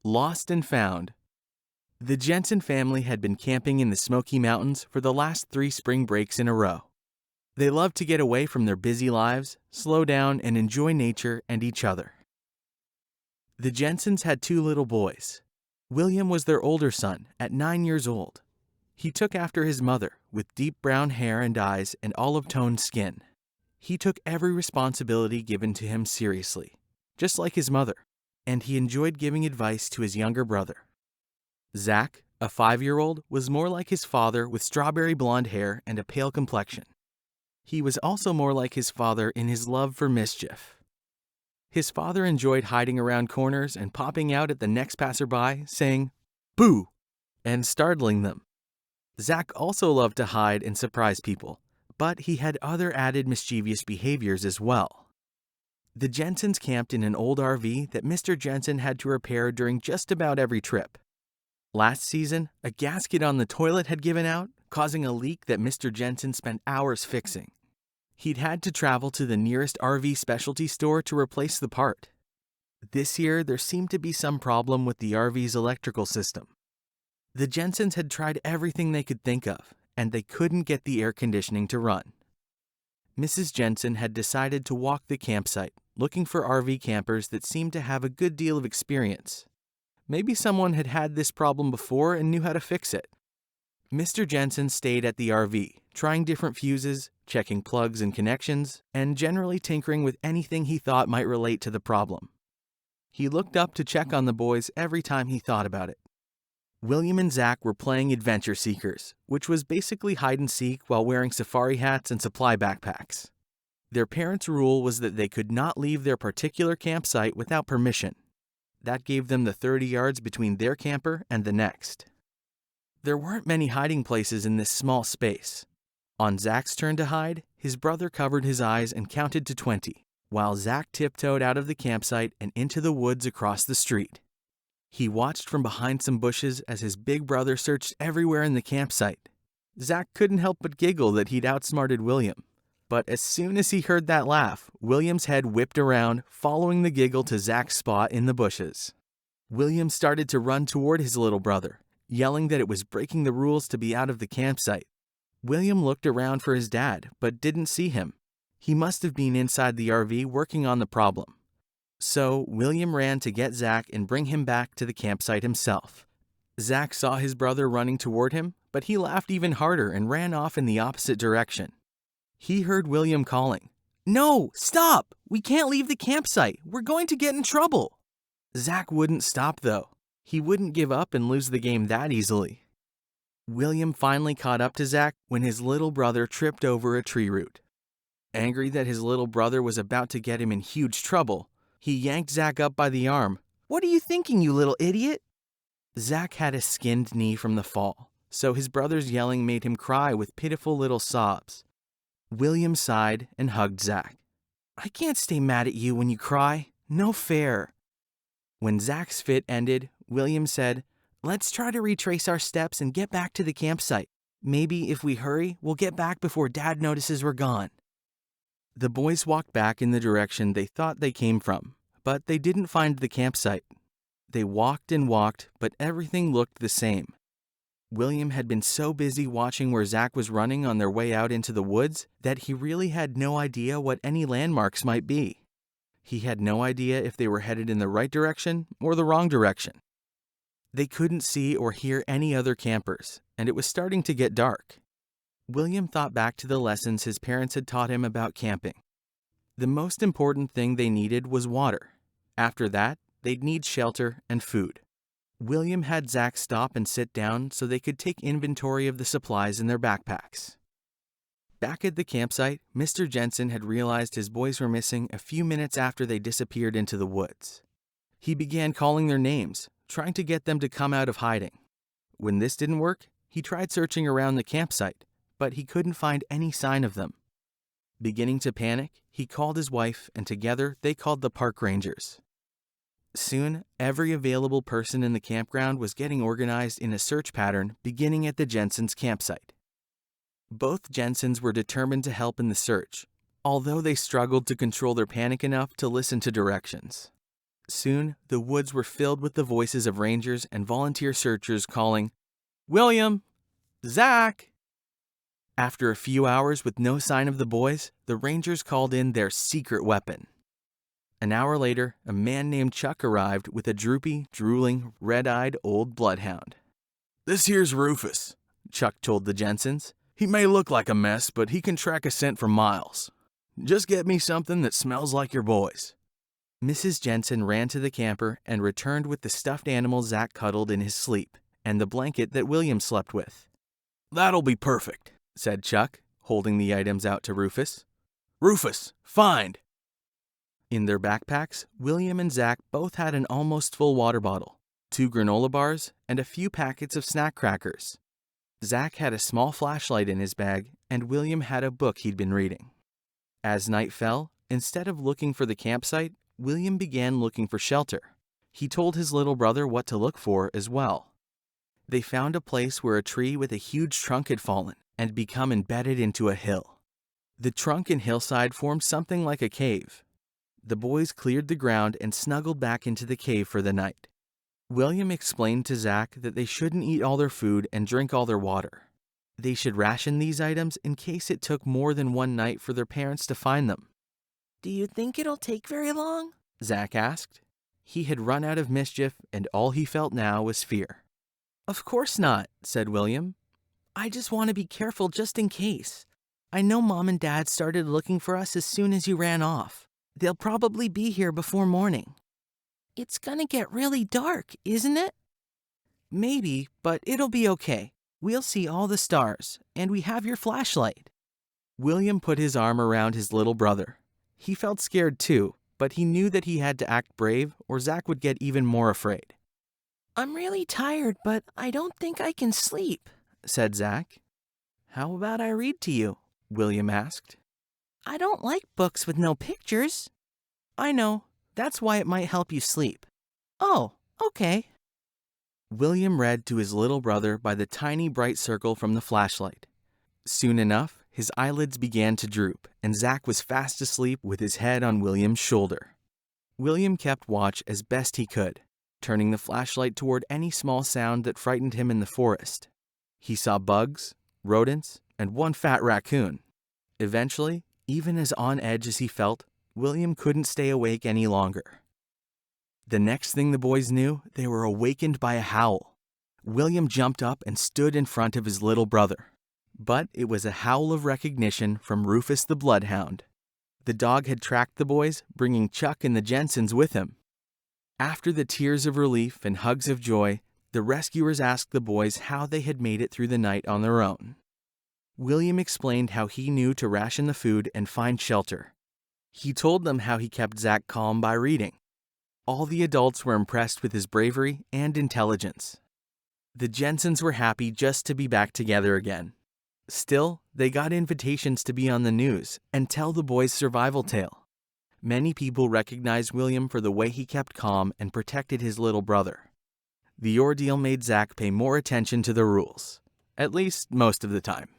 Lost and Found. The Jensen family had been camping in the Smoky Mountains for the last 3 spring breaks in a row. They loved to get away from their busy lives, slow down, and enjoy nature and each other. The Jensens had 2 little boys. William was their older son, at 9 years old. He took after his mother, with deep brown hair and eyes and olive-toned skin. He took every responsibility given to him seriously, just like his mother, and he enjoyed giving advice to his younger brother. Zach, a 5-year-old, was more like his father with strawberry blonde hair and a pale complexion. He was also more like his father in his love for mischief. His father enjoyed hiding around corners and popping out at the next passerby, saying, "Boo!" and startling them. Zach also loved to hide and surprise people, but he had other added mischievous behaviors as well. The Jensens camped in an old RV that Mr. Jensen had to repair during just about every trip. Last season, a gasket on the toilet had given out, causing a leak that Mr. Jensen spent hours fixing. He'd had to travel to the nearest RV specialty store to replace the part. This year, there seemed to be some problem with the RV's electrical system. The Jensens had tried everything they could think of, and they couldn't get the air conditioning to run. Mrs. Jensen had decided to walk the campsite, looking for RV campers that seemed to have a good deal of experience. Maybe someone had had this problem before and knew how to fix it. Mr. Jensen stayed at the RV, trying different fuses, checking plugs and connections, and generally tinkering with anything he thought might relate to the problem. He looked up to check on the boys every time he thought about it. William and Zach were playing Adventure Seekers, which was basically hide and seek while wearing safari hats and supply backpacks. Their parents' rule was that they could not leave their particular campsite without permission. That gave them the 30 yards between their camper and the next. There weren't many hiding places in this small space. On Zach's turn to hide, his brother covered his eyes and counted to 20, while Zach tiptoed out of the campsite and into the woods across the street. He watched from behind some bushes as his big brother searched everywhere in the campsite. Zach couldn't help but giggle that he'd outsmarted William. But as soon as he heard that laugh, William's head whipped around, following the giggle to Zach's spot in the bushes. William started to run toward his little brother, yelling that it was breaking the rules to be out of the campsite. William looked around for his dad, but didn't see him. He must have been inside the RV working on the problem. So William ran to get Zach and bring him back to the campsite himself. Zach saw his brother running toward him, but he laughed even harder and ran off in the opposite direction. He heard William calling, "No, stop! We can't leave the campsite. We're going to get in trouble." Zach wouldn't stop, though. He wouldn't give up and lose the game that easily. William finally caught up to Zach when his little brother tripped over a tree root. Angry that his little brother was about to get him in huge trouble, he yanked Zach up by the arm. "What are you thinking, you little idiot?" Zach had a skinned knee from the fall, so his brother's yelling made him cry with pitiful little sobs. William sighed and hugged Zach. "I can't stay mad at you when you cry. No fair." When Zach's fit ended, William said, "Let's try to retrace our steps and get back to the campsite. Maybe if we hurry, we'll get back before Dad notices we're gone." The boys walked back in the direction they thought they came from, but they didn't find the campsite. They walked and walked, but everything looked the same. William had been so busy watching where Zach was running on their way out into the woods that he really had no idea what any landmarks might be. He had no idea if they were headed in the right direction or the wrong direction. They couldn't see or hear any other campers, and it was starting to get dark. William thought back to the lessons his parents had taught him about camping. The most important thing they needed was water. After that, they'd need shelter and food. William had Zach stop and sit down so they could take inventory of the supplies in their backpacks. Back at the campsite, Mr. Jensen had realized his boys were missing a few minutes after they disappeared into the woods. He began calling their names, trying to get them to come out of hiding. When this didn't work, he tried searching around the campsite, but he couldn't find any sign of them. Beginning to panic, he called his wife, and together they called the park rangers. Soon, every available person in the campground was getting organized in a search pattern beginning at the Jensens' campsite. Both Jensens were determined to help in the search, although they struggled to control their panic enough to listen to directions. Soon, the woods were filled with the voices of rangers and volunteer searchers calling, "William! Zach!" After a few hours with no sign of the boys, the rangers called in their secret weapon. An hour later, a man named Chuck arrived with a droopy, drooling, red-eyed old bloodhound. "This here's Rufus," Chuck told the Jensens. "He may look like a mess, but he can track a scent for miles. Just get me something that smells like your boys." Mrs. Jensen ran to the camper and returned with the stuffed animal Zach cuddled in his sleep and the blanket that William slept with. "That'll be perfect," said Chuck, holding the items out to Rufus. "Rufus, find!" In their backpacks, William and Zach both had an almost full water bottle, 2 granola bars, and a few packets of snack crackers. Zach had a small flashlight in his bag, and William had a book he'd been reading. As night fell, instead of looking for the campsite, William began looking for shelter. He told his little brother what to look for as well. They found a place where a tree with a huge trunk had fallen and become embedded into a hill. The trunk and hillside formed something like a cave. The boys cleared the ground and snuggled back into the cave for the night. William explained to Zach that they shouldn't eat all their food and drink all their water. They should ration these items in case it took more than one night for their parents to find them. "Do you think it'll take very long?" Zach asked. He had run out of mischief, and all he felt now was fear. "Of course not," said William. "I just want to be careful just in case. I know Mom and Dad started looking for us as soon as you ran off. They'll probably be here before morning." "It's gonna get really dark, isn't it?" "Maybe, but it'll be okay. We'll see all the stars, and we have your flashlight." William put his arm around his little brother. He felt scared too, but he knew that he had to act brave or Zach would get even more afraid. "I'm really tired, but I don't think I can sleep," said Zach. "How about I read to you?" William asked. "I don't like books with no pictures." "I know. That's why it might help you sleep." "Oh, okay." William read to his little brother by the tiny bright circle from the flashlight. Soon enough, his eyelids began to droop, and Zach was fast asleep with his head on William's shoulder. William kept watch as best he could, turning the flashlight toward any small sound that frightened him in the forest. He saw bugs, rodents, and one fat raccoon. Eventually, even as on edge as he felt, William couldn't stay awake any longer. The next thing the boys knew, they were awakened by a howl. William jumped up and stood in front of his little brother. But it was a howl of recognition from Rufus the bloodhound. The dog had tracked the boys, bringing Chuck and the Jensens with him. After the tears of relief and hugs of joy, the rescuers asked the boys how they had made it through the night on their own. William explained how he knew to ration the food and find shelter. He told them how he kept Zach calm by reading. All the adults were impressed with his bravery and intelligence. The Jensens were happy just to be back together again. Still, they got invitations to be on the news and tell the boys' survival tale. Many people recognized William for the way he kept calm and protected his little brother. The ordeal made Zach pay more attention to the rules, at least most of the time.